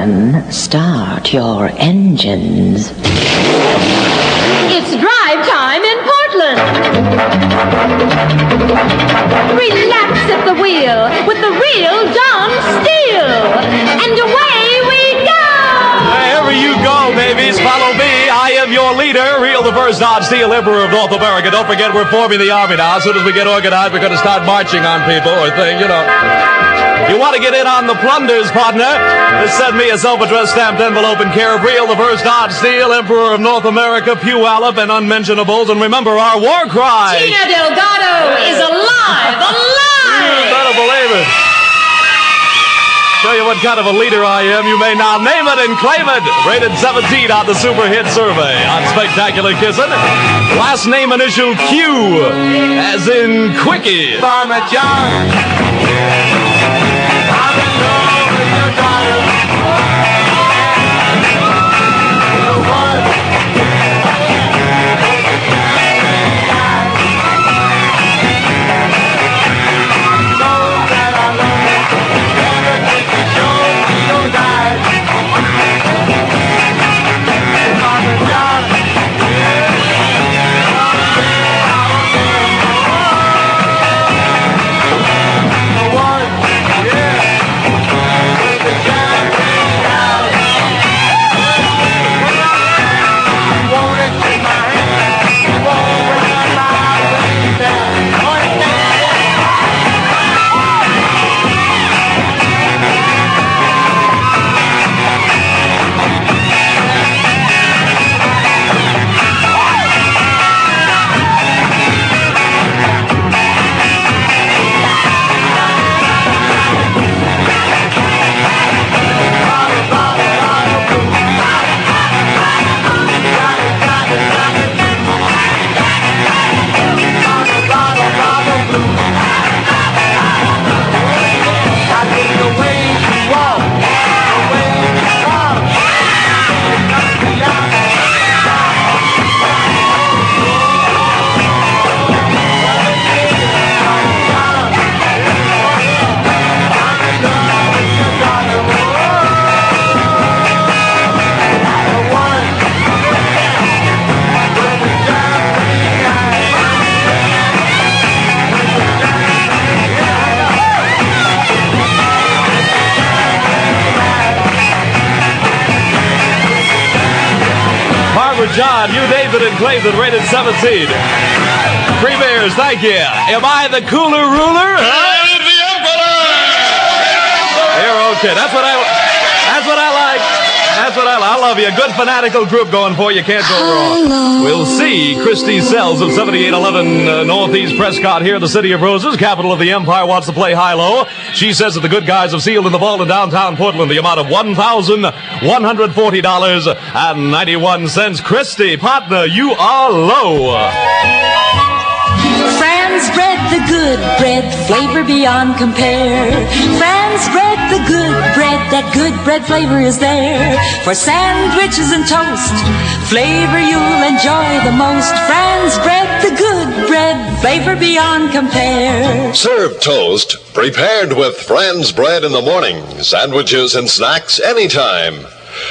gentlemen, start your engines. It's drive time in Portland. Relax at the wheel with the real John Steele. And away we go! Wherever you go, babies, follow me. I am your leader, Real the First John Steele, Emperor of North America. Don't forget, we're forming the army now. As soon as we get organized, we're going to start marching on people or things, you know. You want to get in on the plunders, partner? Just send me a self-addressed stamped envelope in care of Real the First John Steele, Emperor of North America, Puyallup, and unmentionables. And remember our war cry. Tina Delgado is alive! Alive! You better believe it. Show you what kind of a leader I am. You may now name it and claim it. Rated 17 on the Super Hit Survey on Spectacular KISN. Last name initial Q, as in Quickie. Farmer John. I'm in love with your daughter. John, you named it and claimed it, rated 17. 3 beers, thank you. Am I the cooler ruler? I'm the emperor! You're okay. That's what I like. That's what I like. I love you. A good fanatical group going for you. Can't go wrong. We'll see Christy Sells of 7811 Northeast Prescott here in the City of Roses, capital of the Empire, wants to play high-low. She says that the good guys have sealed in the vault in downtown Portland the amount of $1,140.91. Christy, partner, you are low. Fran's bread, the good bread, flavor beyond compare. Fran's bread, the good bread, that good bread flavor is there. For sandwiches and toast, flavor you'll enjoy the most. Fran's bread, the good bread, flavor beyond compare. Serve toast, prepared with Fran's bread in the morning, sandwiches and snacks anytime.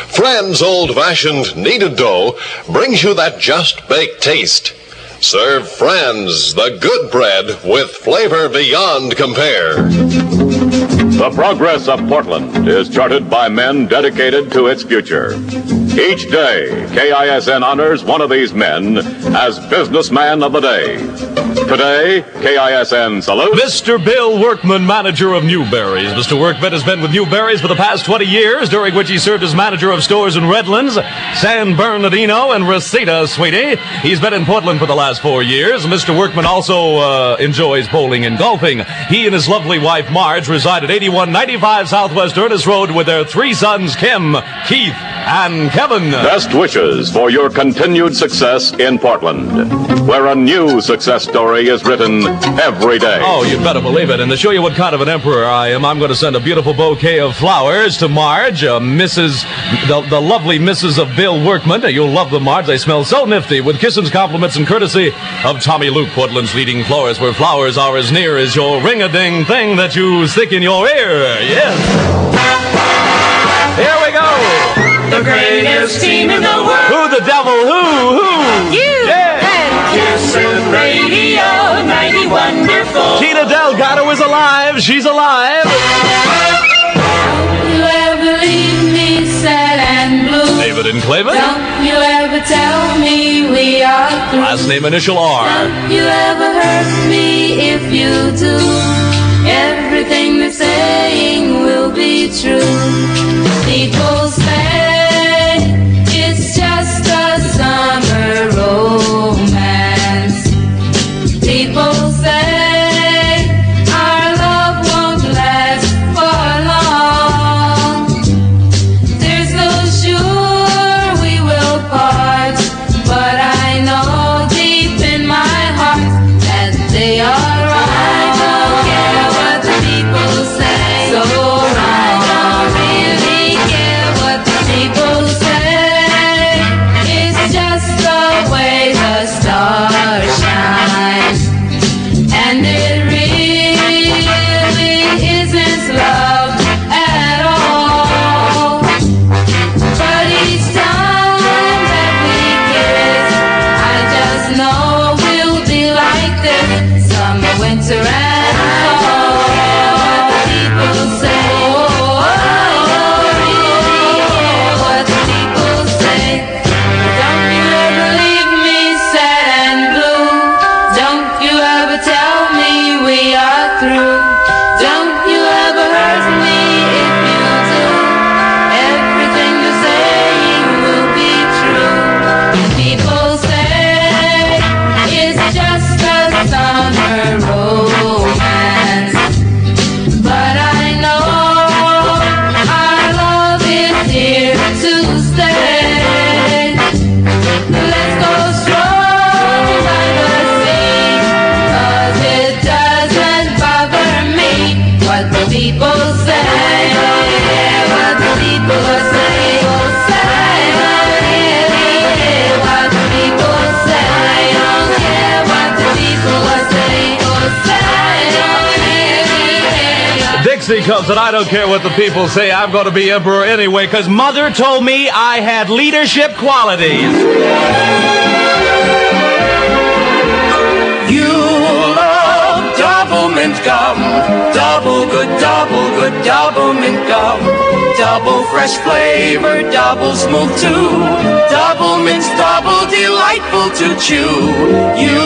Fran's old-fashioned kneaded dough brings you that just-baked taste. Serve Fran's, the good bread with flavor beyond compare. The progress of Portland is charted by men dedicated to its future. Each day, KISN honors one of these men as Businessman of the Day. Today, KISN salutes Mr. Bill Workman, manager of Newberry's. Mr. Workman has been with Newberry's for the past 20 years, during which he served as manager of stores in Redlands, San Bernardino, and Reseda, sweetie. He's been in Portland for the last 4 years. Mr. Workman also enjoys bowling and golfing. He and his lovely wife, Marge, reside at 8195 Southwest Ernest Road with their 3 sons, Kim, Keith, and Kevin. Best wishes for your continued success in Portland, where a new success story is written every day. Oh, you'd better believe it. And to show you what kind of an emperor I am, I'm going to send a beautiful bouquet of flowers to Marge, the lovely Mrs. of Bill Workman. You'll love them, Marge. They smell so nifty. With KISN's compliments and courtesy of Tommy Luke, Portland's leading florist, where flowers are as near as your ring-a-ding thing that you stick in your ear. Yes. Here we go. The greatest team in the world. Who the devil? Who? You Yeah. and KISN Radio, 90 wonderful. Tina Delgado is alive. She's alive. you ever leave me sad and blue. David and Clayman. Don't you ever tell me we are through. Last name initial R. Don't you ever hurt me if you do. Everything they're saying will be true. People say it's just a summer romance. People say our love won't last for long. There's no sure we will part, but I know deep in my heart that they are wrong. I don't care what the people say, so I don't really care what the people say. It's just the way the stars shine, and it really isn't love at all. But each time that we kiss, I just know we'll be like this, summer, winter, and fall. What the people say, I don't really care what the people say. Don't you ever leave me sad and blue. Don't you ever tell me we are through. Don't you ever hurt me if you do. Everything you're saying will be true. People say it's just a summer romance, but I know our love is here to stay. Let's go stroll by the sea, 'cause it doesn't bother me what the people say. What the people say. I don't really care what the people say. I don't care what the people say. I don't really care. Dixie comes and I don't care what the people say. I'm going to be emperor anyway because Mother told me I had leadership qualities. You love double mint gum. Double good, double mint gum. Double fresh flavor, double smooth too. Double mint's double delightful to chew. You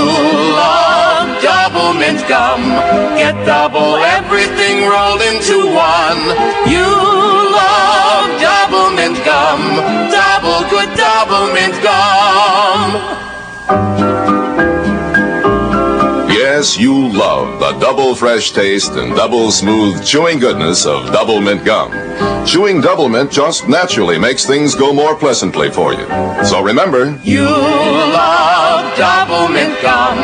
love double mint gum. Get double everything rolled into one. You love double mint gum. Double good, double mint gum. Yes, you love the double fresh taste and double smooth chewing goodness of double mint gum. Chewing double mint just naturally makes things go more pleasantly for you. So remember, You love double mint gum.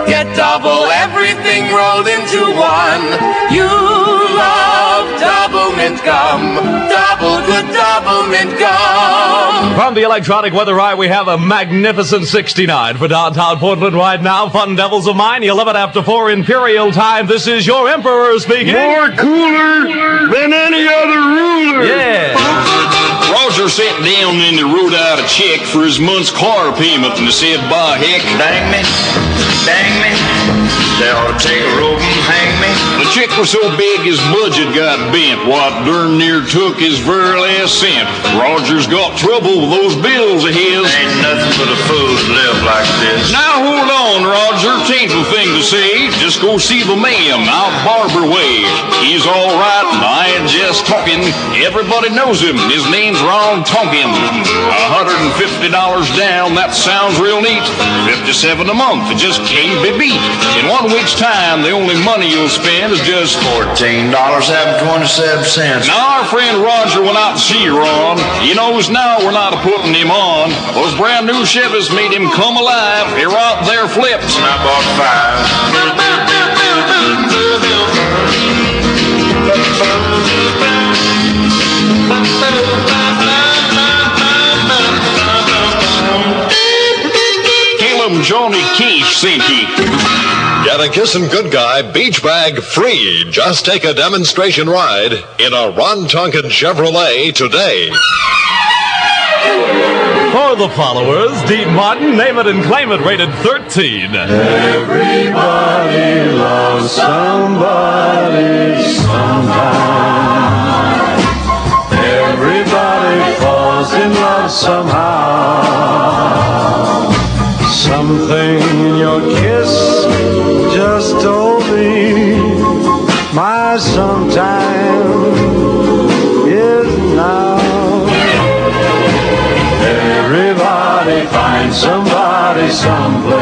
Get double everything rolled into one. You love double mint gum. Double good, double mint gum. From the Electronic Weather Eye, we have a magnificent 69 for downtown Portland right now. Fun devils of mine, 11 after 4 Imperial time. This is your Emperor speaking. More cooler than any other ruler. Yeah. Roger sat down and he wrote out a check for his month's car payment and he said, by heck, dang me, they ought to take a rope and hang me. The check was so big his budget got bent, what darn near took his very last cent. Roger's got trouble with those bills of his. Ain't nothing but a fool to live like this. Now hold on, Roger, tain't the thing to say. Just go see the ma'am out Barber Way. He's all right, and I ain't just talking. Everybody knows him. His name's Ron Tonkin. $150 down, that sounds real neat. $57 a month, it just can't be beat. In 1 week's time, the only money you'll spend is just $14.27. Now our friend Roger went out to see Ron. He knows now we're not putting him on. Those brand new Chevys made him come alive. Here out there flips. And I bought 5. Caleb Johnny Quiche sent he. Get a KISN Good Guy beach bag free. Just take a demonstration ride in a Ron Tonkin Chevrolet today. For the followers, Dean Martin, Name It and Claim It, rated 13. Everybody loves somebody sometime. Everybody falls in love somehow. Something in your kiss just told me my sometime is now. Everybody finds somebody someplace.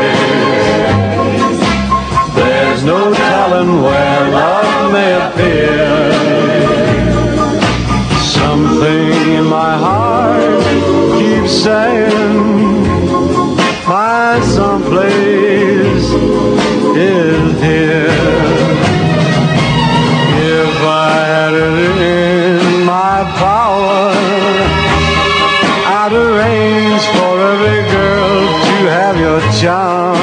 There's no telling where love may appear. Something in my heart keeps saying my someplace is here. If I had it in my power, I'd arrange for every girl to have your charm.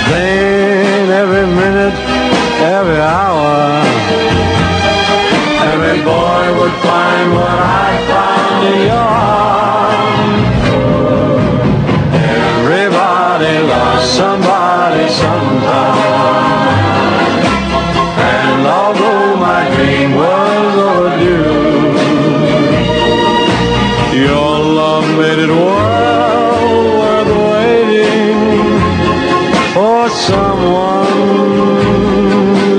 Then every minute, every hour, every boy would find what I found in your arms. Everybody loves somebody sometime. And although my dream was overdue, your love made it well worth waiting for someone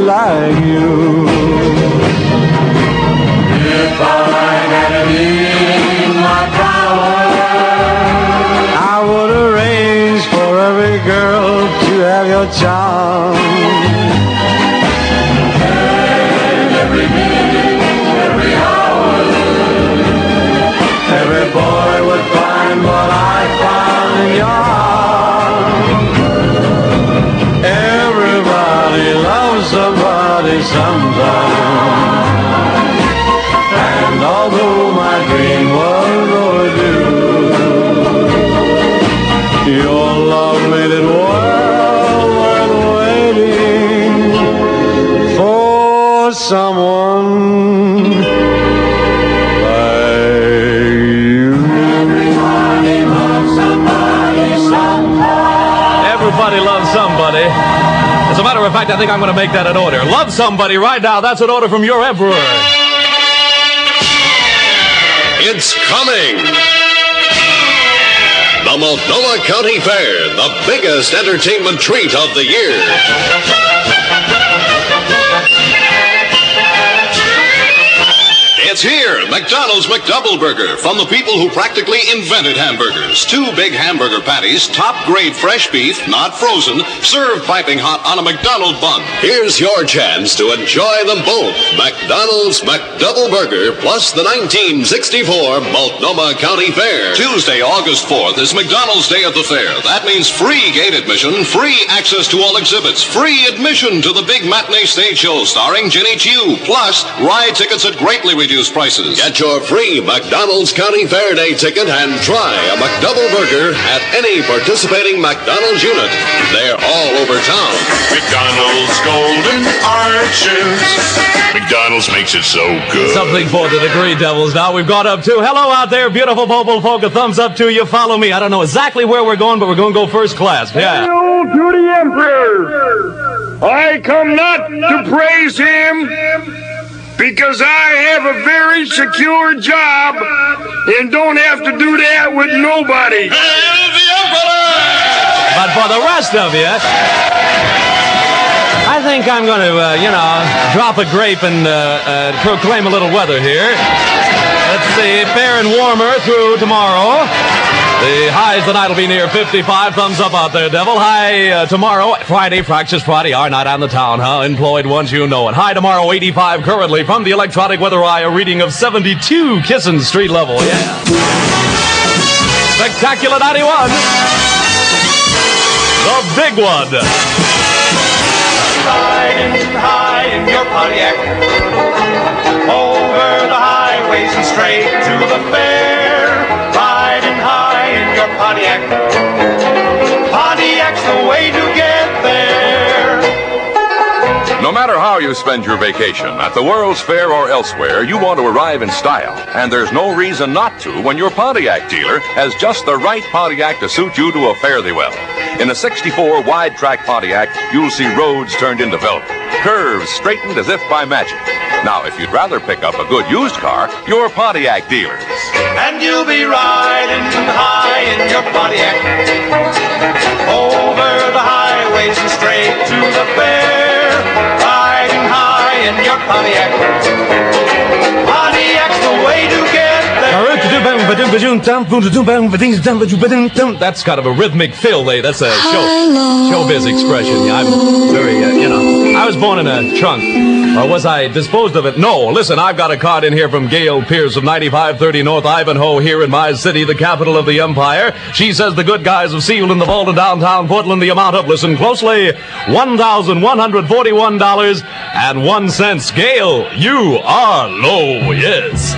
like you. If I had it in my power, I would arrange for every girl to have your charm. And every minute, every hour, every boy would find what I found in your arms. Everybody loves somebody sometime. And although my dream was overdue, your love made it well worth waiting for someone like you. Everybody loves somebody sometime. Everybody loves somebody. As a matter of fact, I think I'm going to make that an order. Love somebody right now. That's an order from your emperor. It's coming! The Multnomah County Fair, the biggest entertainment treat of the year. It's here, McDonald's McDouble Burger, from the people who practically invented hamburgers. 2 big hamburger patties, top-grade fresh beef, not frozen, served piping hot on a McDonald's bun. Here's your chance to enjoy them both. McDonald's McDouble Burger plus the 1964 Multnomah County Fair. Tuesday, August 4th is McDonald's Day at the Fair. That means free gate admission, free access to all exhibits, free admission to the big matinee stage show starring Ginny Chew, plus ride tickets at greatly reduced prices. Get your free McDonald's County Fair Day ticket and try a McDouble Burger at any participating McDonald's unit. They're all over town. McDonald's Golden Arches. McDonald's makes it so good. Something for the degree devils now. We've gone up to. Hello out there, beautiful mobile folk. A thumbs up to you. Follow me. I don't know exactly where we're going, but we're going to go first class. Yeah. Hail to the Emperor! I come not to praise him, because I have a very secure job and don't have to do that with nobody. Hail the Emperor! But for the rest of you, I think I'm going to, drop a grape and proclaim a little weather here. Let's see, fair and warmer through tomorrow. The highs tonight will be near 55. Thumbs up out there, devil. High tomorrow, Friday, Fractious Friday. Our night on the town, huh? Employed once you know it. High tomorrow, 85 currently. From the electronic weather eye, a reading of 72 KISN street level. Yeah. Spectacular 91. The big one. Riding high in your Pontiac, over the highways and straight to the fair. Riding high in your Pontiac, Pontiac's the way to get matter how you spend your vacation, at the World's Fair or elsewhere, you want to arrive in style. And there's no reason not to when your Pontiac dealer has just the right Pontiac to suit you to a fare thee well. In a 64 wide-track Pontiac, you'll see roads turned into velvet, curves straightened as if by magic. Now, if you'd rather pick up a good used car, your Pontiac dealers. And you'll be riding high in your Pontiac, over the highways and straight to the fair. Riding high in your Pontiac. Pontiac's the way to get there. That's kind of a rhythmic fill there. That's a showbiz expression. I'm very, I was born in a trunk. Or was I disposed of it? No. Listen, I've got a card in here from Gail Pierce of 9530 North Ivanhoe here in my city, the capital of the empire. She says the good guys of Steele in the vault in downtown Portland, the amount of, listen closely, $1,141.01. Gail, you are low, yes.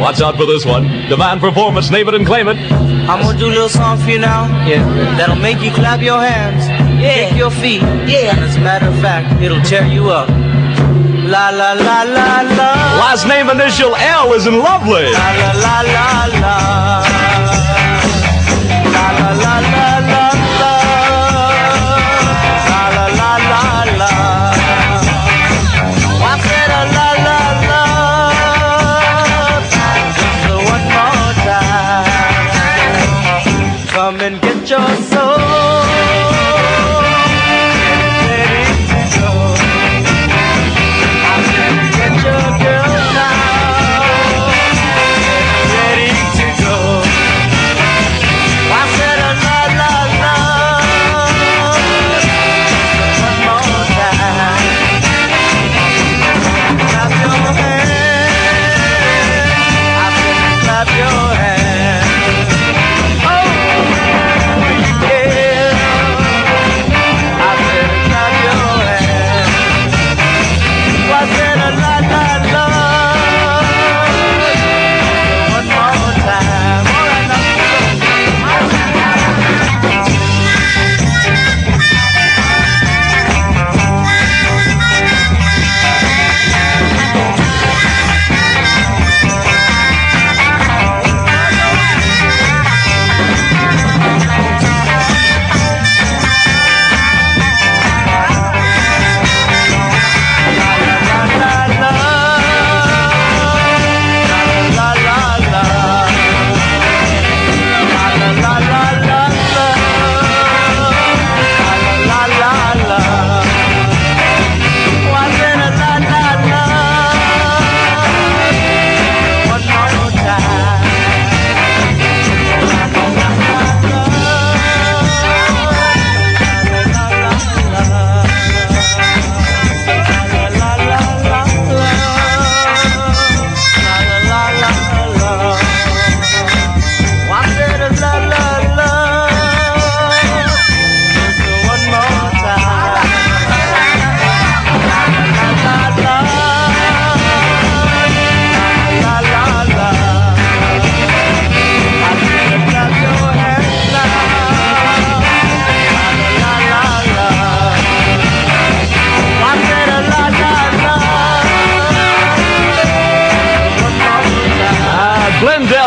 Watch out for this one. Demand performance, name it and claim it. I'm gonna do a little song for you now. Yeah. That'll make you clap your hands. Yeah. Kick your feet. Yeah. And as a matter of fact, it'll tear you up. La la la la la. Last name initial L is in lovely. La la la la la. La la la la la la. La la la la la. I said a la la la. Just one more time. Come and get your soul.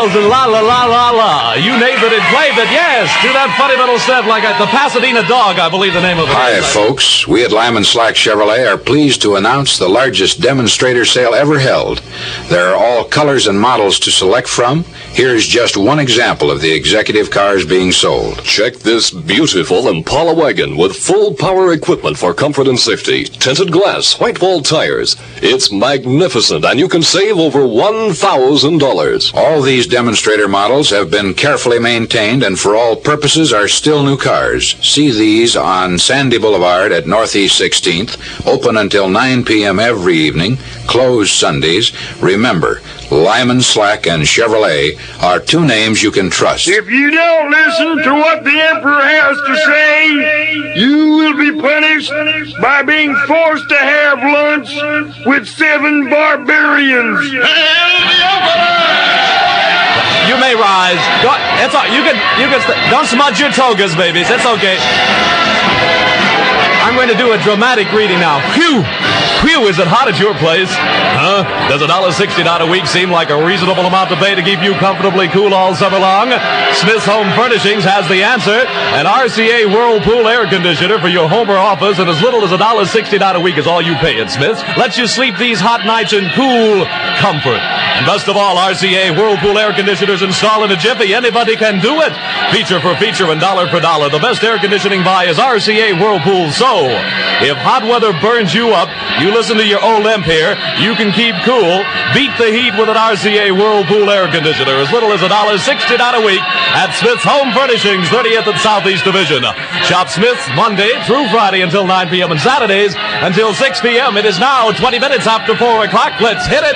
And la la la la la. You named it and claimed it, yes. Do that funny little step like the Pasadena Dog, I believe the name of it. Hi, folks. We at Lyman Slack Chevrolet are pleased to announce the largest demonstrator sale ever held. There are all colors and models to select from. Here's just one example of the executive cars being sold. Check this beautiful Impala wagon with full power equipment for comfort and safety. Tinted glass, white wall tires. It's magnificent, and you can save over $1,000. All these demonstrator models have been carefully maintained and for all purposes are still new cars. See these on Sandy Boulevard at Northeast 16th, open until 9 p.m. every evening, closed Sundays. Remember, Lyman Slack and Chevrolet are two names you can trust. If you don't listen to what the Emperor has to say, you will be punished by being forced to have lunch with 7 barbarians. You may rise. It's all, you can don't smudge your togas, babies. It's okay. I'm going to do a dramatic reading now. Phew! Phew, is it hot at your place? Huh? Does $1.60 a week seem like a reasonable amount to pay to keep you comfortably cool all summer long? Smith's Home Furnishings has the answer. An RCA Whirlpool air conditioner for your home or office, and as little as $1.60 a week is all you pay at Smith's. Lets you sleep these hot nights in cool comfort. And best of all, RCA Whirlpool air conditioners install in a jiffy. Anybody can do it. Feature for feature and dollar for dollar. The best air conditioning buy is RCA Whirlpool. So, if hot weather burns you up, you listen to your Olymp here. You can keep cool. Beat the heat with an RCA Whirlpool air conditioner. As little as $1.60 a week at Smith's Home Furnishings, 30th and Southeast Division. Shop Smith's Monday through Friday until 9 p.m. and Saturdays until 6 p.m. It is now 20 minutes after 4 o'clock. Let's hit it.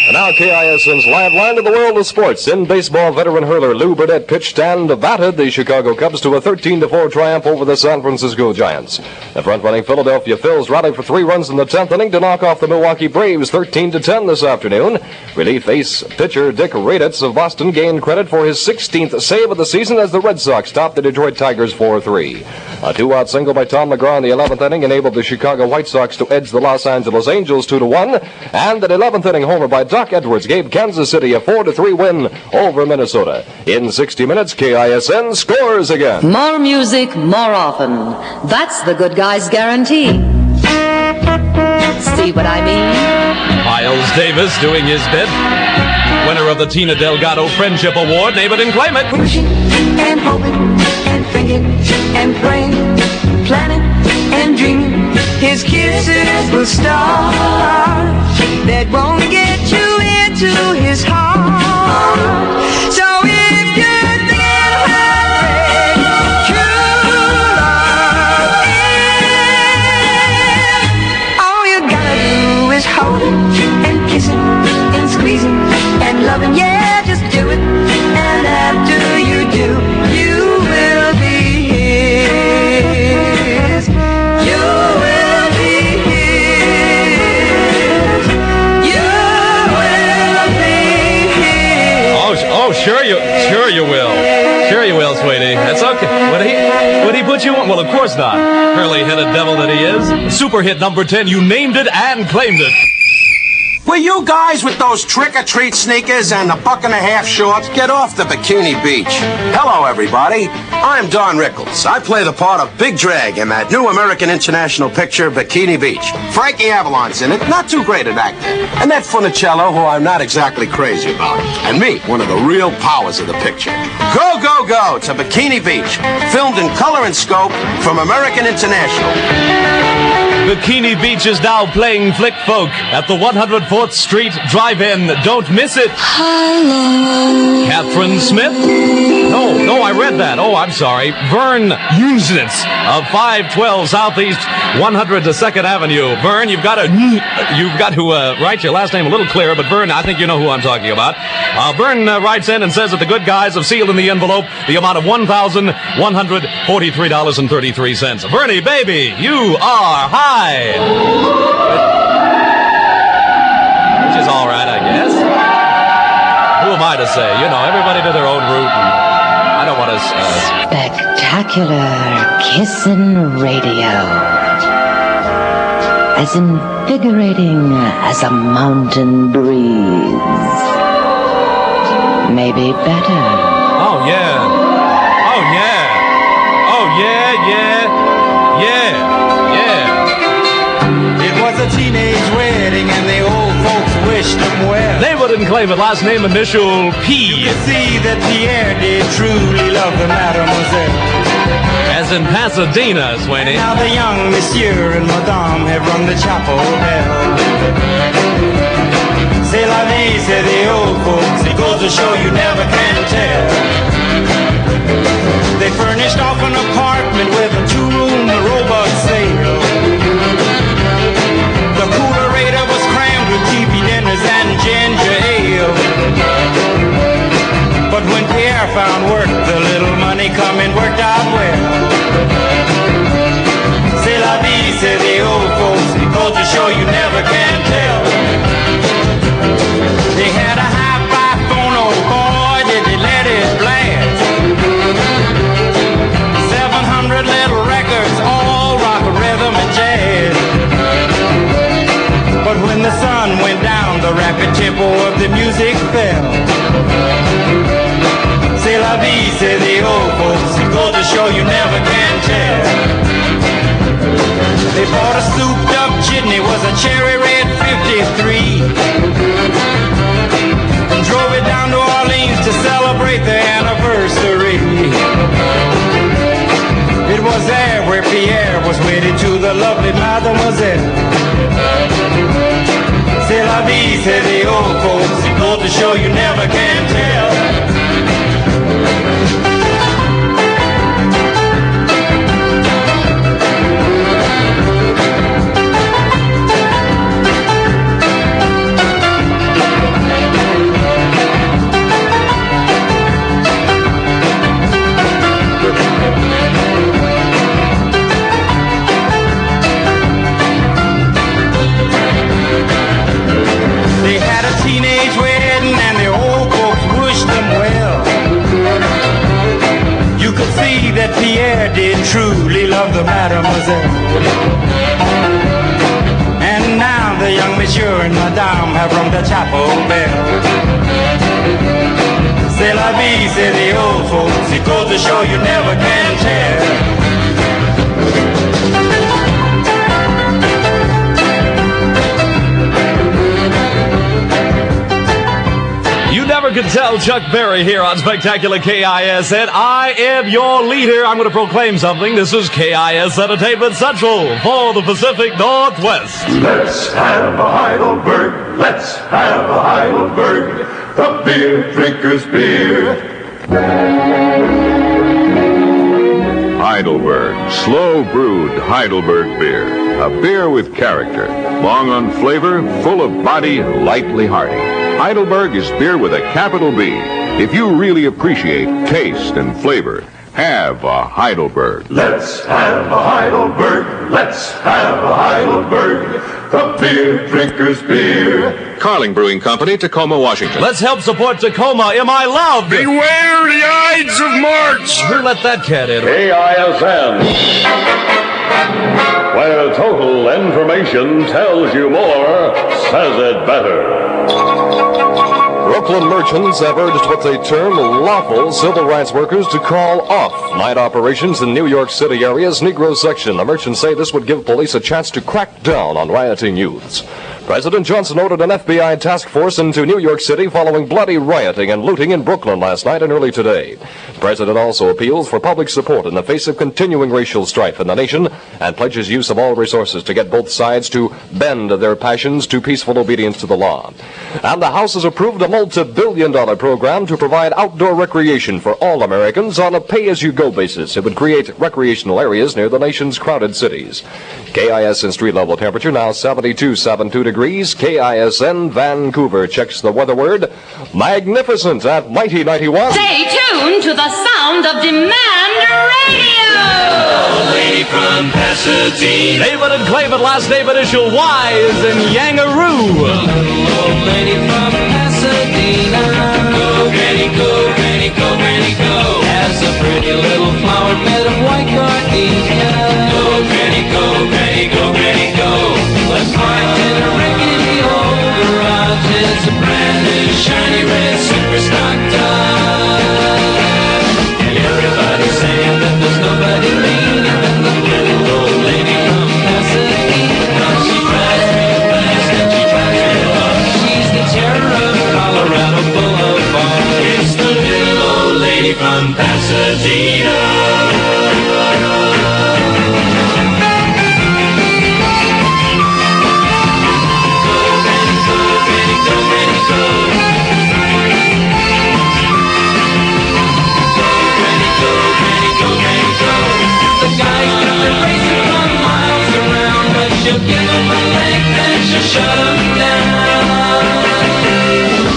And now KISN's live line to the world of sports. In baseball, veteran hurler Lou Burnett pitched and batted the Chicago Cubs to a 13-4 triumph over the San Francisco Giants. The front-running Philadelphia Phils rallied for 3 runs in the 10th inning to knock off the Milwaukee Braves 13-10 this afternoon. Relief ace pitcher Dick Raditz of Boston gained credit for his 16th save of the season as the Red Sox topped the Detroit Tigers 4-3. A 2-out single by Tom McGraw in the 11th inning enabled the Chicago White Sox to edge the Los Angeles Angels 2-1, and an 11th inning homer by Doc Edwards gave Kansas City a 4-3 win over Minnesota. In 60 minutes, KISN scores again. More music, more often. That's the good guy's guarantee. See what I mean? Miles Davis doing his bit. Winner of the Tina Delgado Friendship Award. Name it and claim it. Wishing and hoping and thinking and praying, planning and dreaming. His kisses will start that won't get you into his heart. So if you're thinking of heartbreak, true love is. All you gotta do is hold him and kiss him and squeeze him and love him. Yeah, just do it. And after you do, you will be his. You will be his. You will be his. Oh, sure you will. Sure you will, sweetie. That's okay. Would he put you on? Well, of course not. Curly-headed devil that he is. Super hit number 10. You named it and claimed it. Will you guys with those trick-or-treat sneakers and the $1.50 shorts get off the Bikini Beach? Hello, everybody. I'm Don Rickles. I play the part of Big Drag in that new American international picture, Bikini Beach. Frankie Avalon's in it, not too great an actor. And that Funicello, who I'm not exactly crazy about. And me, one of the real powers of the picture. Go, go, go to Bikini Beach. Filmed in color and scope from American International. Bikini Beach is now playing Flick Folk at the 104th Street Drive-In. Don't miss it. Hello. Catherine Smith? No, I read that. Oh, I'm sorry. Vern Unsnitz of 512 Southeast 102nd Avenue. Vern, you've got to write your last name a little clearer, but Vern, I think you know who I'm talking about. Vern writes in and says that the good guys have sealed in the envelope the amount of $1,143.33. Bernie, baby, you are high. Which is all right, I guess. Who am I to say? You know, everybody to their own route. And I don't want to... Spectacular KISN radio. As invigorating as a mountain breeze. Maybe better. Oh, yeah. Oh, yeah. Oh, yeah, yeah. Yeah. It was a teenage wedding and the old folks wished them well. They wouldn't claim it. Last name initial P. You could see that Pierre did truly love the mademoiselle. As in Pasadena, Sweeney. Now the young monsieur and madame have rung the chapel bell. C'est la vie, say the old folks. It goes to show you never can tell. They furnished off an apartment with a 2-room robot sale. The coolerator was crammed with TV dinners and ginger ale. But when Pierre found work, the little money coming worked out well. C'est la vie, say the old folks. It goes to show you never can tell. They had a hi-fi phone, oh boy, did they let it blow. the music fell. C'est la vie, say the old folks. It goes to show you never can tell. They bought a souped up jitney, was a cherry red 53, and drove it down to Orleans to celebrate the anniversary. It was there where Pierre was wedded to the lovely Mademoiselle. C'est la vie, say the old folks. It goes to show you never can tell. They had a teenage wedding and the old folks wished them well. You could see that Pierre did truly love the mademoiselle. And now the young monsieur and madame have rung the chapel bell. C'est la vie, say the old folks. It goes to show you never can tell. Never could tell Chuck Berry here on Spectacular KISN. I am your leader. I'm going to proclaim something. This is KIS Entertainment Central for the Pacific Northwest. Let's have a Heidelberg. Let's have a Heidelberg. The beer drinker's beer. Heidelberg, slow brewed Heidelberg beer. A beer with character, long on flavor, full of body, lightly hearty. Heidelberg is beer with a capital B. If you really appreciate taste and flavor, have a Heidelberg. Let's have a Heidelberg. Let's have a Heidelberg. The beer drinker's beer. Carling Brewing Company, Tacoma, Washington. Let's help support Tacoma. Am I loved? Beware the Ides of March. Who let that cat in? KISN, where total information tells you more, says it better. Brooklyn merchants have urged what they term lawful civil rights workers to call off night operations in New York City area's Negro section. The merchants say this would give police a chance to crack down on rioting youths. President Johnson ordered an FBI task force into New York City following bloody rioting and looting in Brooklyn last night and early today. The president also appeals for public support in the face of continuing racial strife in the nation and pledges use of all resources to get both sides to bend their passions to peaceful obedience to the law. And the House has approved a multi-billion-dollar program to provide outdoor recreation for all Americans on a pay-as-you-go basis. It would create recreational areas near the nation's crowded cities. KISN street level temperature now 72.72 degrees. KISN Vancouver checks the weather word magnificent at Mighty 91. Stay tuned to the sound of Demand Radio. Lady from Pasadena. David and Clavin, last name initial Y is in Yangaroo. Old lady from Pasadena. Go, granny, go, granny, go, granny, go. Has a pretty little flower bed of white gardenia. Go, granny, go, granny, go, granny, go. Let's find in a rickety old garage. It's a brand new shiny red super stock Dodge. And everybody's saying that there's nobody meaner than the little old lady from Pasadena. She drives real fast and she drives real hard. She's the terror of Colorado Boulevard. It's the little old lady from Pasadena. She'll give him a leg, then she'll shut him down.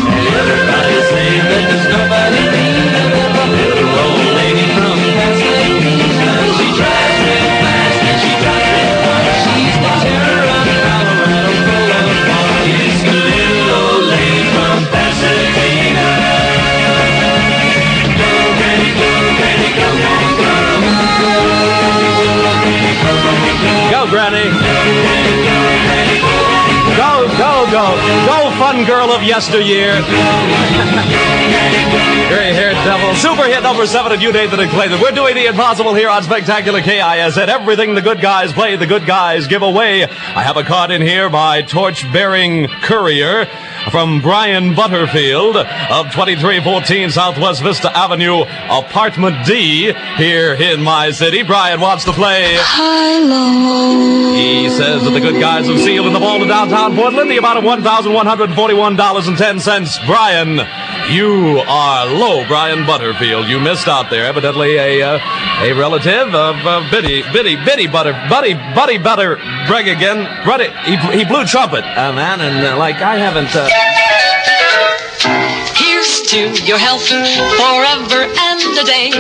And everybody's saying that there's nobody meaner than the little old lady from Pasadena. She drives real fast and she drives real hard. She's the terror of Colorado Boulevard. It's the little old lady from Pasadena. Go, granny, go, granny, go, granny, go. Go, Granny. Go, go, go. Go, fun girl of yesteryear. Gray-haired devil. Super hit number 7, and you, Nathan and Clayton. We're doing the impossible here on Spectacular KISN. Everything the good guys play, the good guys give away. I have a card in here by torch-bearing courier from Brian Butterfield of 2314 Southwest Vista Avenue, Apartment D, here in my city. Brian wants to play. Hello. He says that the good guys have sealed in the vault of downtown Portland the amount of $1,141.10. Brian, you are low, Brian Butterfield. You missed out there. Evidently a relative of Buddy Butter Greg again. He blew trumpet, man, and I haven't. Here's to your health forever and a day.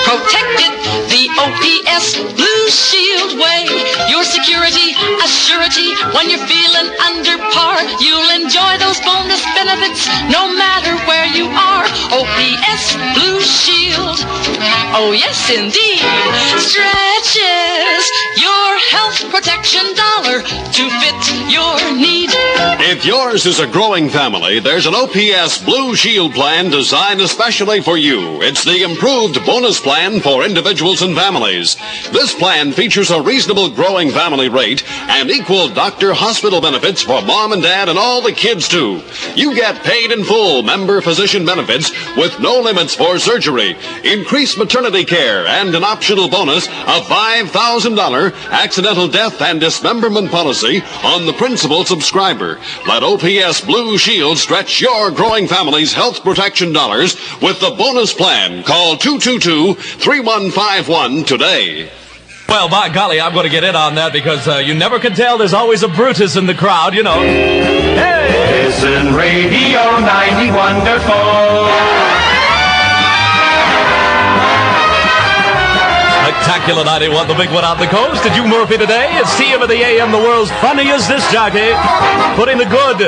Protected the OPS Blue Shield way. Your security, a surety. When you're feeling under par, you'll enjoy those bonus benefits no matter where you are. OPS Blue Shield. Oh, yes, indeed. Stretches your health protection dollar to fit your need. If yours is a growing family, there's an OPS Blue Shield plan designed especially for you. It's the improved bonus plan for individuals and families. This plan features a reasonable growing family rate and equal doctor hospital benefits for mom and dad and all the kids too. You get paid in full member physician benefits with no limits for surgery, increased maternity care, and an optional bonus of $5,000 accidental death and dismemberment policy on the principal subscriber. Let OPS Blue Shield stretch your growing family's health protection dollars with the bonus plan. Call 222-3151 today. Well, by golly, I'm going to get in on that because you never can tell. There's always a Brutus in the crowd, you know. Hey! KISN Radio 90 Wonderful. Spectacular 91, the big one on the coast. Did you Murphy today? It's TM of the AM, the world's funniest disc jockey. Putting the good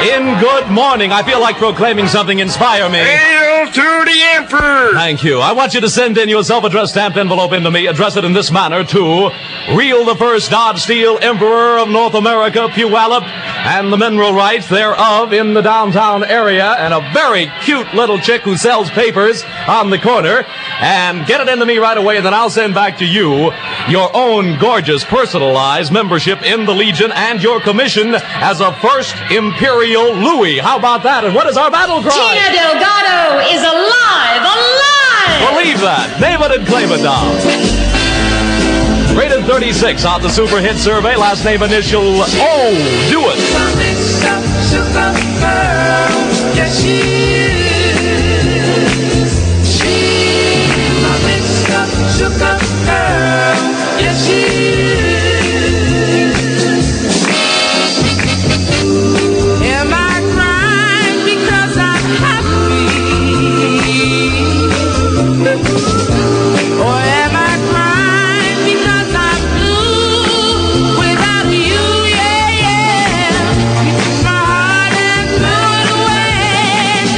in good morning. I feel like proclaiming something. Inspire me. Hail to the Emperor! Thank you. I want you to send in your self-addressed stamped envelope into me. Address it in this manner to Real the First Dodge Steele, Emperor of North America, Puyallup, and the mineral rights thereof in the downtown area, and a very cute little chick who sells papers on the corner. And get it into me right away, and then I'll send back to you your own gorgeous personalized membership in the Legion and your commission as a First Imperial Louis. How about that? And what is our battle cry? Tina Delgado is alive! Alive! Believe that. Name it and claim it now. Rated 36 on the Super Hit Survey. Last name initial O. Do it. Yes, she is. She's my mixed up, shook up girl. Yes, she is. Am I crying because I'm happy? Or am I crying because I'm blue without you? Yeah, yeah. You took my heart and blew it away.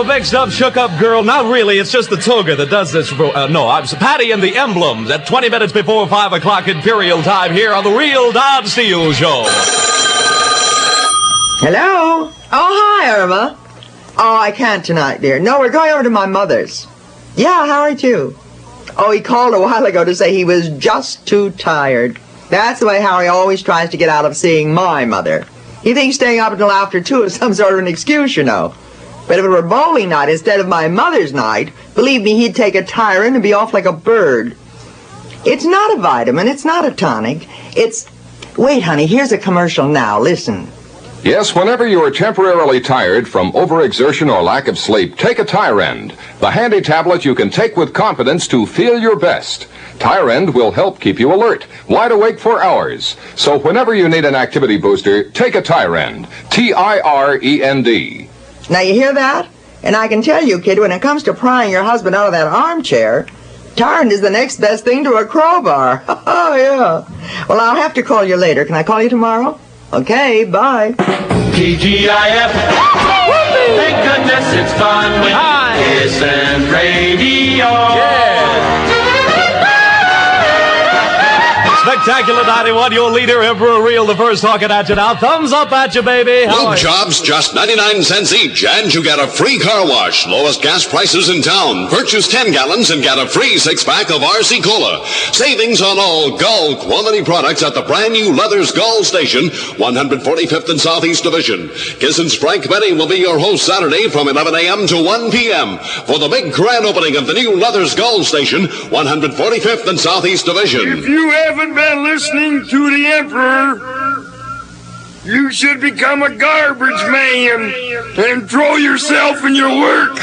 a big stuff, shook-up girl. Not really, it's just the toga that does this. I'm Patty and the Emblems at 20 minutes before 5 o'clock Imperial time here on the Real Don Steele Show. Hello? Oh, hi, Irma. Oh, I can't tonight, dear. No, we're going over to my mother's. Yeah, Harry, too. Oh, he called a while ago to say he was just too tired. That's the way Harry always tries to get out of seeing my mother. He thinks staying up until after 2 is some sort of an excuse, you know. But if it were bowling night instead of my mother's night, believe me, he'd take a Tyron and be off like a bird. It's not a vitamin, it's not a tonic, it's... Wait, honey, here's a commercial now, listen. Yes, whenever you are temporarily tired from overexertion or lack of sleep, take a Tyrend, the handy tablet you can take with confidence to feel your best. Tyrend will help keep you alert, wide awake for hours. So whenever you need an activity booster, take a Tyrend, T-I-R-E-N-D. Now you hear that? And I can tell you, kid, when it comes to prying your husband out of that armchair, Tyrend is the next best thing to a crowbar. Oh, yeah. Well, I'll have to call you later. Can I call you tomorrow? Okay, bye. TGIF. Thank goodness it's fun with KISN Radio. Yeah. Spectacular 91, your leader, Emperor Real, the first talking at you now. Thumbs up at you, baby. Lube jobs just 99 cents each, and you get a free car wash. Lowest gas prices in town. Purchase 10 gallons and get a free 6-pack of RC Cola. Savings on all Gull quality products at the brand new Leathers Gull Station, 145th and Southeast Division. KISN's Frank Benny will be your host Saturday from 11 a.m. to 1 p.m. for the big grand opening of the new Leathers Gull Station, 145th and Southeast Division. If you haven't been listening to the Emperor, you should become a garbage man and throw yourself in your work.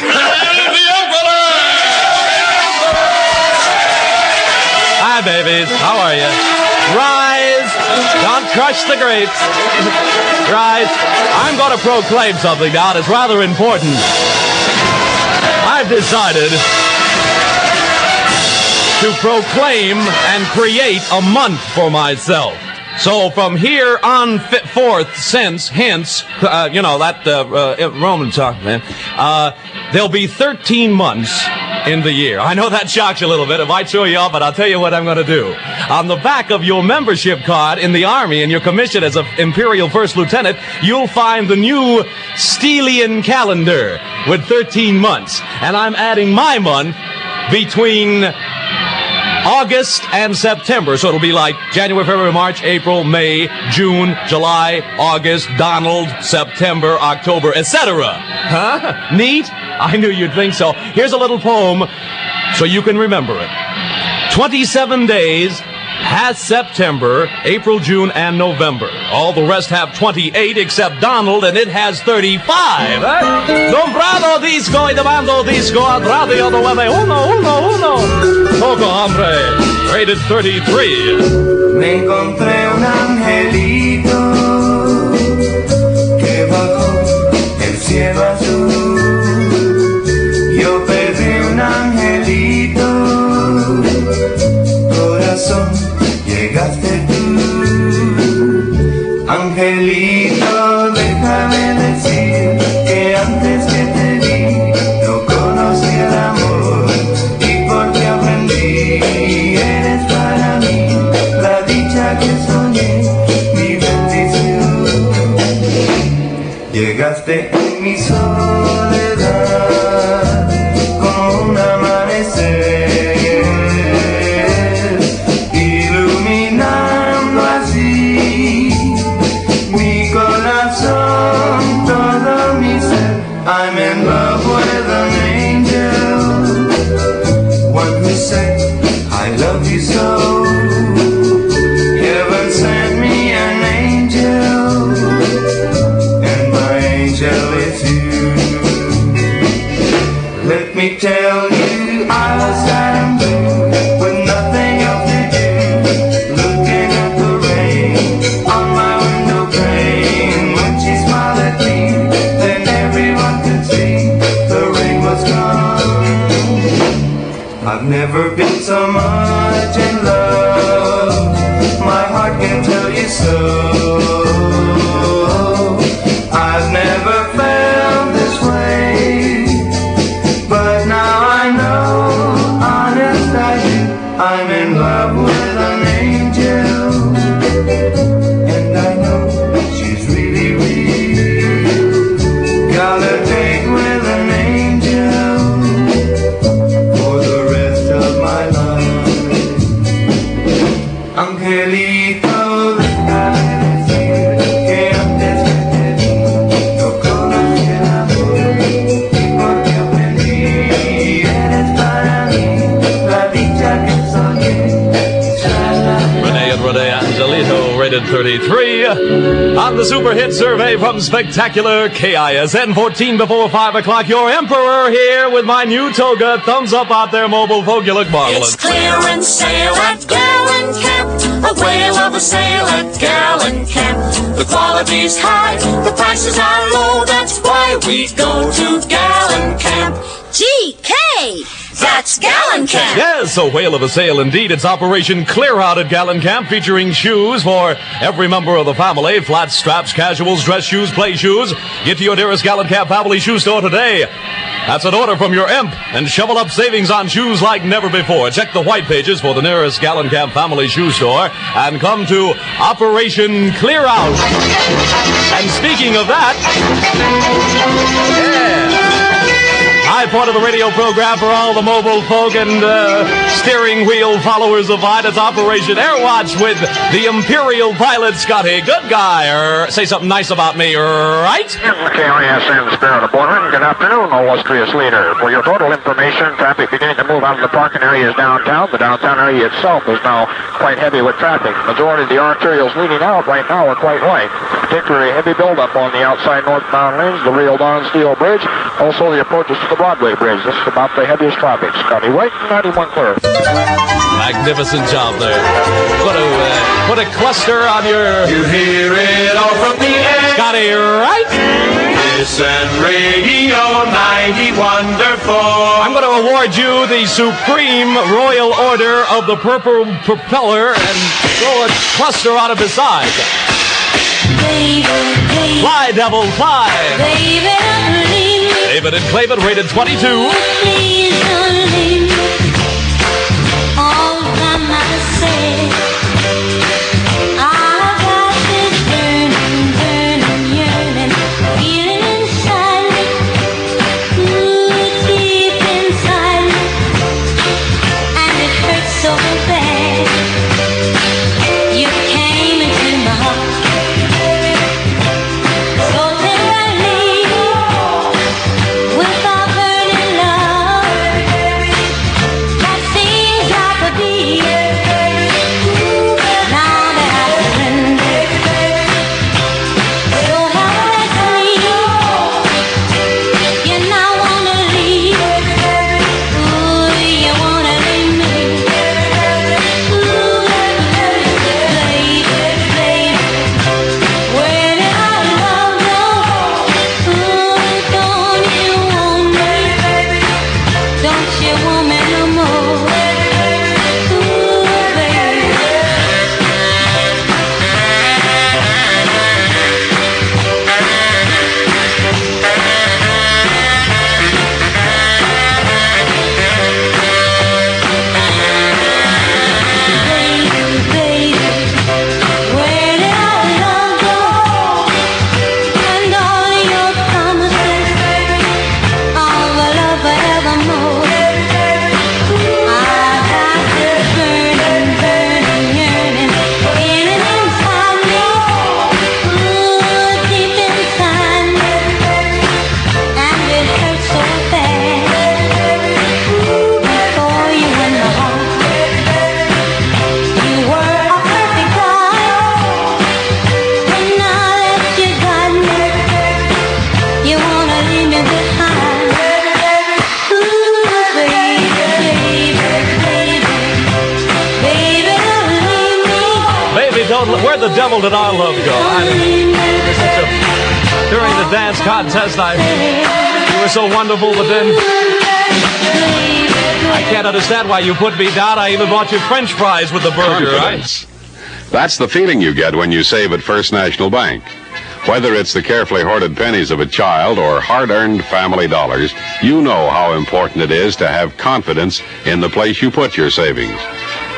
Hi, babies. How are you? Rise. Don't crush the grapes. Rise. I'm going to proclaim something now that's rather important. I've decided to proclaim and create a month for myself. So from here on forth, hence, Roman talk, man, there'll be 13 months in the year. I know that shocks you a little bit. It might throw you off, but I'll tell you what I'm going to do. On the back of your membership card in the Army and your commission as an Imperial First Lieutenant, you'll find the new Steelian calendar with 13 months. And I'm adding my month between August and September. So it'll be like January, February, March, April, May, June, July, August, Donald, September, October, etc. Huh? Neat? I knew you'd think so. Here's a little poem so you can remember it. 27 days has September, April, June, and November. All the rest have 28 except Donald, and it has 35. Nombrado disco y demando disco al radio 9111. Poco hombre, rated 33. Me encontré un angelito que bajó el cielo azul. Yo pedí un angelito, corazón, llegaste tú. Angelito, déjame decir que antes que te vi, no conocí el amor y porque aprendí, eres para mí la dicha que soñé, mi bendición. Llegaste en mi soledad como un amanecer, iluminando así mi corazón, todo mi ser. I'm in love with an angel, one who said I love you so. Heaven sent me an angel, and my angel is you. the super hit survey from spectacular KISN 14 before 5 o'clock. Your emperor here with my new toga. Thumbs up out there, mobile folk. You look marvelous. It's clearance sale at Gallon Camp. A whale of a sale at Gallon Camp. The quality's high, the prices are low. That's why we go to Gallon Camp. GK! That's Gallon Camp! Yes, a whale of a sale indeed. It's Operation Clear Out at Gallon Camp, featuring shoes for every member of the family. Flats, straps, casuals, dress shoes, play shoes. Get to your nearest Gallon Camp family shoe store today. That's an order from your imp, and shovel up savings on shoes like never before. Check the white pages for the nearest Gallon Camp family shoe store, and come to Operation Clear Out. And speaking of that, high point of the radio program for all the mobile folk and steering wheel followers of mine. It's Operation Airwatch with the Imperial pilot, Scotty. Good guy. Say something nice about me, right? KISN Spirit of Portland. Good afternoon, illustrious leader. For your total information, traffic beginning to move out of the parking areas downtown. The downtown area itself is now quite heavy with traffic. Majority of the arterials leading out right now are quite light. Particularly heavy buildup on the outside northbound lanes, the Rio Don Steele Bridge, also the approaches to the Broadway Bridge. This is about the heaviest traffic. Scotty White, 91 clear. Magnificent job there. Put a cluster on your... You hear it all from the air. Scotty, right? KISN Radio 90 Wonderful. I'm going to award you the Supreme Royal Order of the Purple Propeller and throw a cluster out of his side. Fly, devil, fly. David and Clavin, rated 22. All by myself, I've got this burning, burning, yearning feeling inside me, deep inside me, and it hurts so bad. You came into my heart so tenderly, with our burning love that seems like a deep. Now that I surrender, so helplessly, you now wanna leave. Ooh, you wanna leave me. Ooh, baby, baby, where did our love go? Ooh, don't you want me? Don't you want me no more? Ooh, baby. Baby, where did our love go? And all your promises of a love forevermore. I've got this burning, burning, yearning feeling inside me, ooh, deep inside me, and it hurts so bad. Before you went my heart, you were a perfect guy, but now that you got me, you wanna leave me behind. Ooh, baby, baby, don't leave me. Baby, where the devil did our love go? During the dance contest, you were so wonderful, but then I can't understand why you put me down. I even bought you French fries with the burger, right? Confidence. That's the feeling you get when you save at First National Bank. Whether it's the carefully hoarded pennies of a child or hard-earned family dollars, you know how important it is to have confidence in the place you put your savings.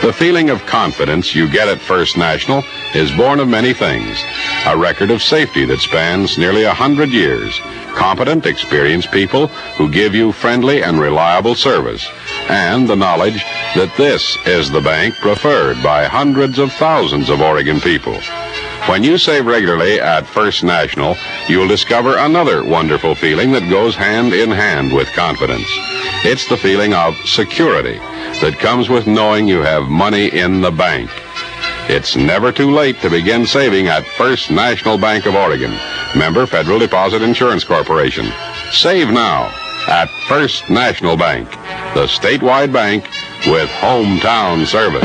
The feeling of confidence you get at First National is born of many things. A record of safety that spans nearly 100 years. Competent, experienced people who give you friendly and reliable service. And the knowledge that this is the bank preferred by hundreds of thousands of Oregon people. When you save regularly at First National, you'll discover another wonderful feeling that goes hand in hand with confidence. It's the feeling of security that comes with knowing you have money in the bank. It's never too late to begin saving at First National Bank of Oregon, member Federal Deposit Insurance Corporation. Save now at First National Bank, the statewide bank with hometown service.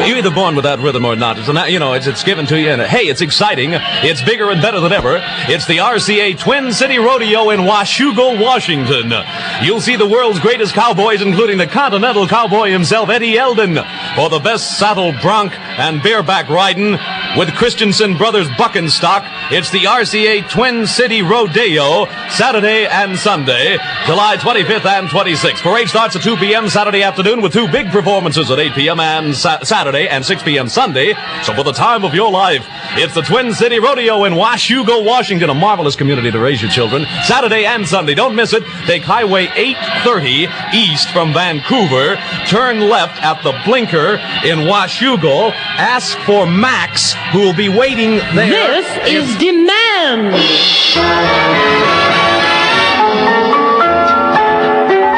You're either born with that rhythm or not. It's given to you, and hey, it's exciting. It's bigger and better than ever. It's the RCA Twin City Rodeo in Washougal, Washington. You'll see the world's greatest cowboys, including the Continental Cowboy himself, Eddie Eldon, for the best saddle bronc and bareback riding with Christensen Brothers bucking stock. It's the RCA Twin City Rodeo, Saturday and Sunday, July 25th and 26th. Parade starts at 2 p.m. Saturday afternoon with two big performances at 8 p.m. and Saturday and 6 p.m. Sunday. So for the time of your life, it's the Twin City Rodeo in Washougal, Washington, a marvelous community to raise your children. Saturday and Sunday. Don't miss it. Take Highway 830 east from Vancouver. Turn left at the blinker in Washougal. Ask for Max, who will be waiting there. This is Demand.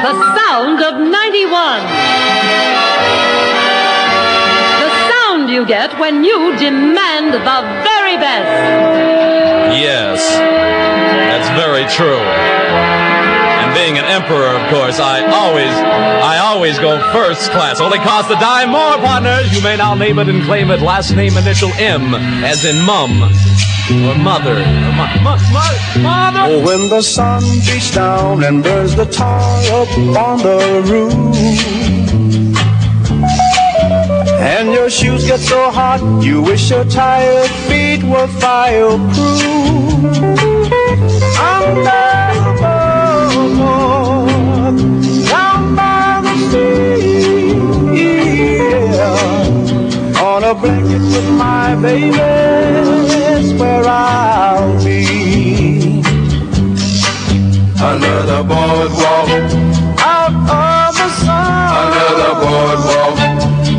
The sound of 91. The sound you get when you demand the very best. Yes, that's very true. And being an emperor, of course, I always go first class. Only costs a dime more, partners. You may now name it and claim it. Last name initial M, as in mum. Or mother. Mother. Oh, when the sun beats down and burns the tar up on the roof, and your shoes get so hot, you wish your tired feet were fireproof. Under the boardwalk, down by the sea, yeah, on a blanket with my baby, that's where I'll be. Under the boardwalk, out of the sun. Under the boardwalk,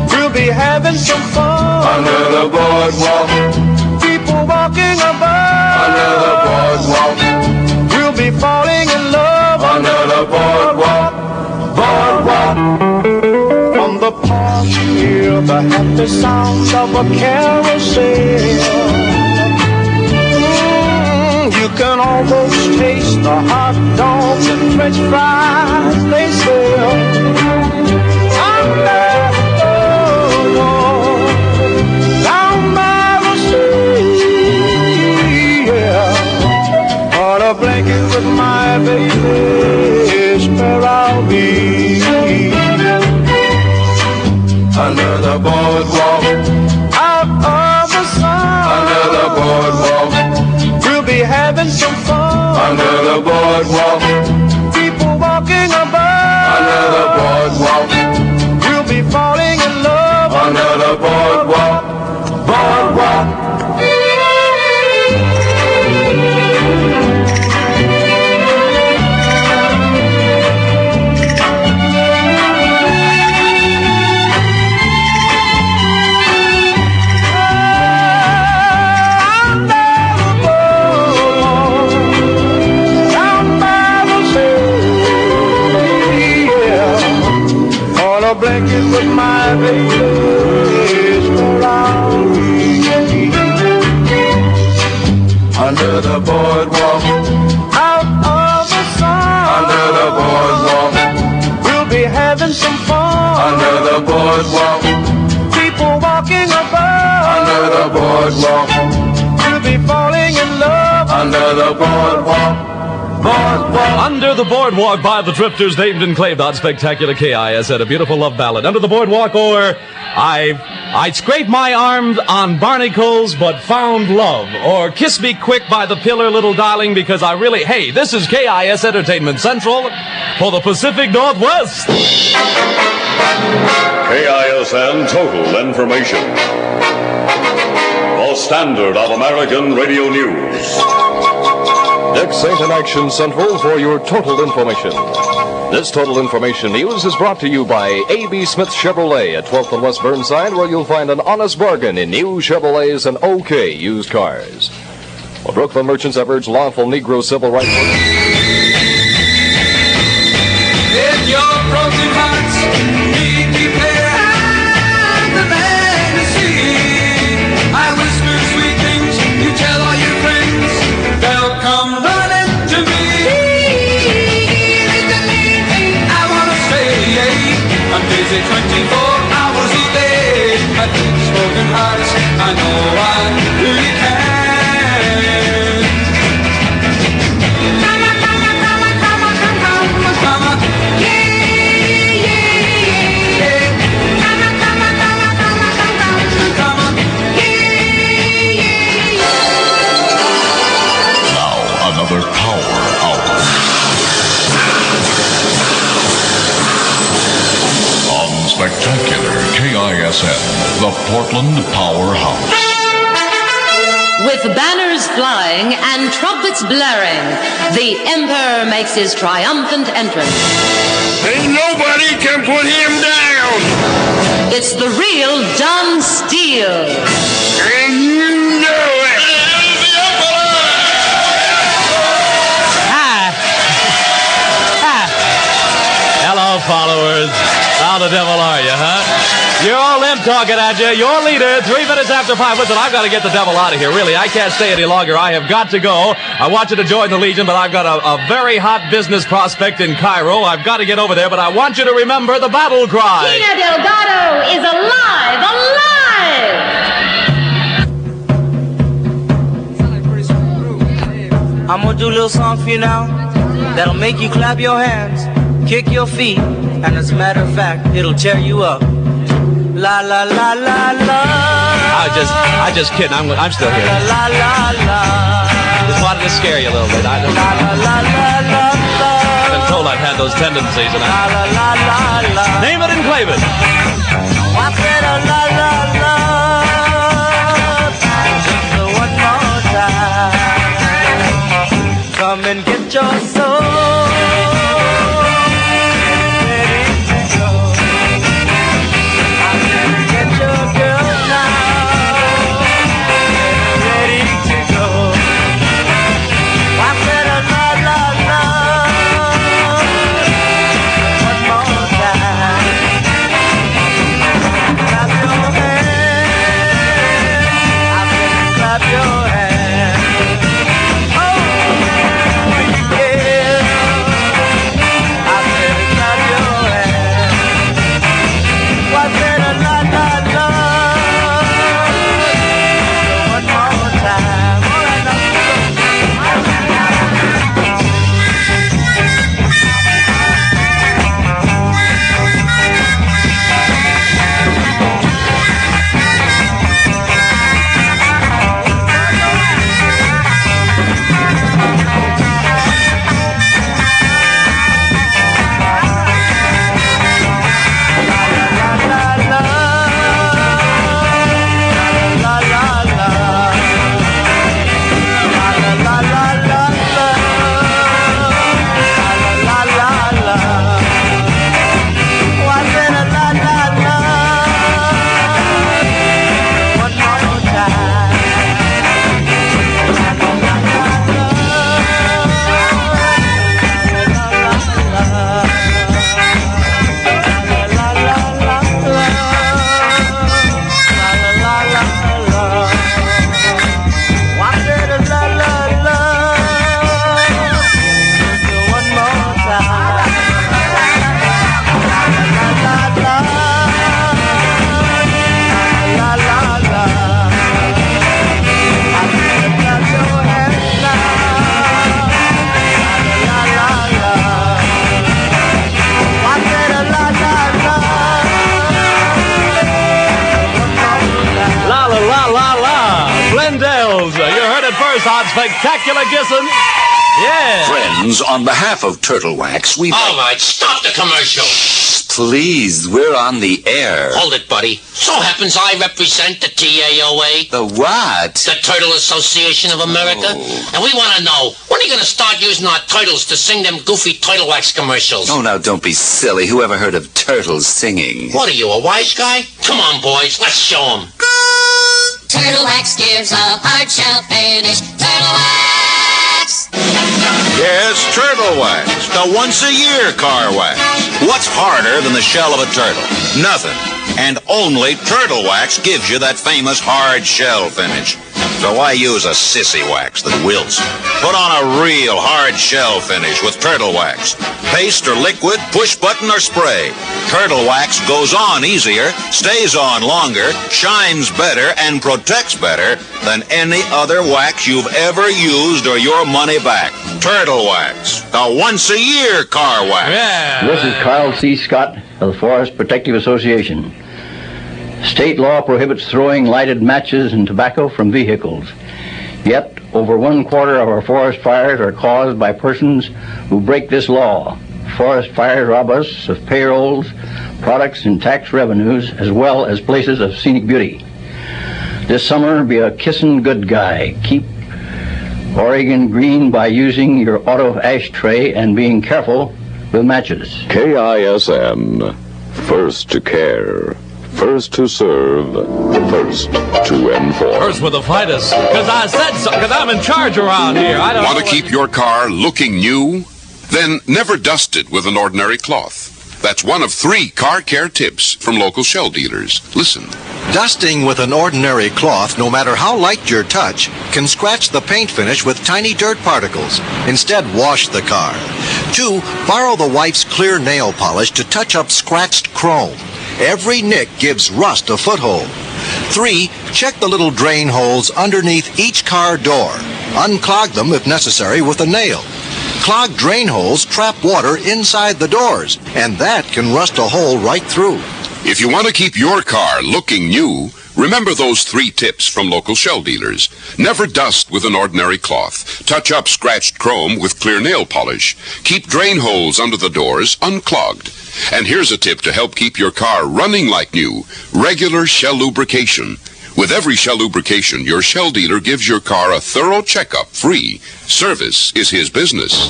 we'll be having some fun. Under the boardwalk, people walking above. Under the boardwalk, we'll be falling in love. Under the boardwalk, boardwalk. From the park you hear the happy sounds of a carousel. You can almost taste the hot dogs and French fries they sell. Under the boardwalk, down by the sea, yeah, on a blanket with my baby is where I'll be. Under the boardwalk, out of the sun. Under the boardwalk, having some fun. Under the boardwalk, people walking above. Under the boardwalk, we'll be falling in love. Under the boardwalk, boardwalk. Blanket with my baby is where I'll be. Under the boardwalk, out of the sun. Under the boardwalk, we'll be having some fun. Under the boardwalk, people walking above. Under the boardwalk, we'll be falling in love. Under the boardwalk. Under the Boardwalk by the Drifters, named and claimed on Spectacular KISN, a beautiful love ballad. Under the Boardwalk, or I'd scrape my arms on barnacles but found love, or Kiss Me Quick by the Pillar, Little Darling, because I really, hey, this is KIS Entertainment Central for the Pacific Northwest. KISN Total Information. The standard of American radio news. Dick St. in Action Central for your total information. This total information news is brought to you by A.B. Smith Chevrolet at 12th and West Burnside, where you'll find an honest bargain in new Chevrolets and OK used cars. Well, Brooklyn merchants have urged lawful Negro civil rights workers. If your broken hearts Portland powerhouse. With banners flying and trumpets blaring, the Emperor makes his triumphant entrance. Ain't nobody can put him down. It's the real Don Steele. And you know it. Hello, followers. How the devil are you, huh? You're all them talking at you. Your leader, 3 minutes after 5. Listen, I've got to get the devil out of here. Really, I can't stay any longer. I have got to go. I want you to join the Legion, but I've got a very hot business prospect in Cairo. I've got to get over there, but I want you to remember the battle cry. Tina Delgado is alive! Alive! I'm gonna do a little song for you now that'll make you clap your hands, kick your feet, and as a matter of fact, it'll tear you up. La la la la la. I just kidding. I'm still here. La la la. Just wanted to scare you a little bit. La la la la la. I've been told I've had those tendencies, and la la la la la. Name it and claim it. I said la la la. Just one more time. Come and get your soul. Spectacular KISN. Yeah. Friends, on behalf of Turtle Wax, we... All right, stop the commercial. Please, we're on the air. Hold it, buddy. So happens I represent the TAOA. The what? The Turtle Association of America. Oh. And we want to know, when are you going to start using our turtles to sing them goofy Turtle Wax commercials? Oh, now, don't be silly. Who ever heard of turtles singing? What are you, a wise guy? Come on, boys, let's show them. Turtle Wax gives a hard shell finish. Turtle Wax! Yes, Turtle Wax, the once-a-year car wax. What's harder than the shell of a turtle? Nothing. And only Turtle Wax gives you that famous hard shell finish. So why use a sissy wax that wilts? Put on a real hard shell finish with Turtle Wax. Paste or liquid, push button or spray. Turtle Wax goes on easier, stays on longer, shines better, and protects better than any other wax you've ever used or your money back. Turtle Wax, the once-a-year car wax. Yeah. This is Carl C. Scott of the Forest Protective Association. State law prohibits throwing lighted matches and tobacco from vehicles. Yet, over 1/4 of our forest fires are caused by persons who break this law. Forest fires rob us of payrolls, products, and tax revenues, as well as places of scenic beauty. This summer, be a KISN good guy. Keep Oregon green by using your auto ashtray and being careful with matches. KISN. First to care. First to serve. First to inform. First with the finest. Because I said so. Because I'm in charge around here. I don't Want know to keep your car looking new? Then never dust it with an ordinary cloth. That's one of 3 car care tips from local Shell dealers. Listen. Dusting with an ordinary cloth, no matter how light your touch, can scratch the paint finish with tiny dirt particles. Instead, wash the car. 2, borrow the wife's clear nail polish to touch up scratched chrome. Every nick gives rust a foothold. 3, check the little drain holes underneath each car door. Unclog them if necessary with a nail. Clogged drain holes trap water inside the doors, and that can rust a hole right through. If you want to keep your car looking new, remember those 3 tips from local Shell dealers. Never dust with an ordinary cloth. Touch up scratched chrome with clear nail polish. Keep drain holes under the doors unclogged. And here's a tip to help keep your car running like new. Regular Shell lubrication. With every Shell lubrication, your Shell dealer gives your car a thorough checkup free. Service is his business.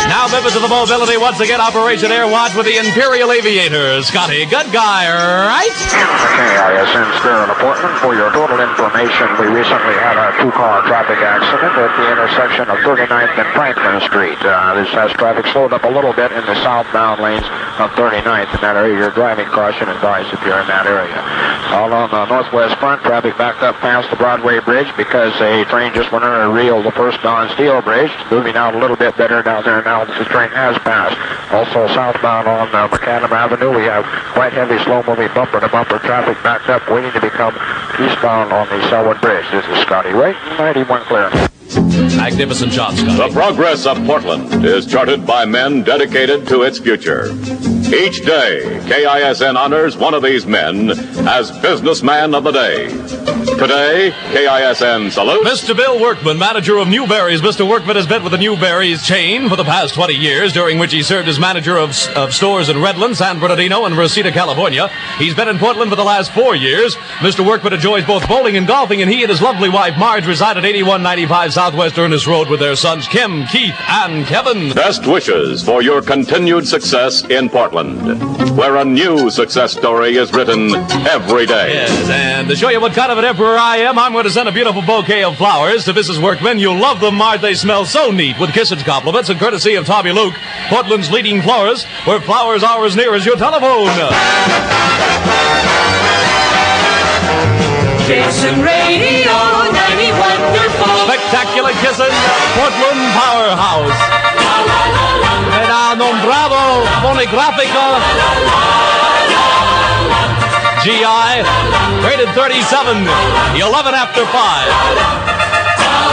Now members of the Mobility, once again, Operation Air Watch with the Imperial Aviators. Scotty, good guy, right? KISN Spirit of Portland. For your total information, we recently had a 2-car traffic accident at the intersection of 39th and Franklin Street. This has traffic slowed up a little bit in the southbound lanes of 39th. In that area, your driving caution advised if you're in that area. Along the northwest front, traffic backed up past the Broadway Bridge because a train just went under a reel the first on Steele Bridge. Moving out a little bit better down there now that the train has passed. Also southbound on Macadam Avenue, we have quite heavy slow-moving bumper-to-bumper traffic backed up waiting to become eastbound on the Selwood Bridge. This is Scotty Ray, 91 clear. Magnificent job, Scotty. The progress of Portland is charted by men dedicated to its future. Each day, KISN honors one of these men as Businessman of the Day. Today, KISN salutes Mr. Bill Workman, manager of Newberry's. Mr. Workman has been with the Newberry's chain for the past 20 years, during which he served as manager of stores in Redlands, San Bernardino, and Reseda, California. He's been in Portland for the last 4 years. Mr. Workman enjoys both bowling and golfing, and he and his lovely wife, Marge, reside at 8195 Southwest Ernest Road with their sons, Kim, Keith, and Kevin. Best wishes for your continued success in Portland, where a new success story is written every day. Yes, and to show you what kind of an emperor I am, I'm going to send a beautiful bouquet of flowers to Mrs. Workman. You'll love them, Marge. They smell so neat, with KISN's compliments and courtesy of Tommy Luke, Portland's leading florist, where flowers are as near as your telephone. KISN Radio 90 wonderful. Spectacular KISN, Portland powerhouse. Era nombrado fonográfico GI, rated 37, 11 after 5.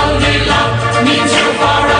Only love means you're far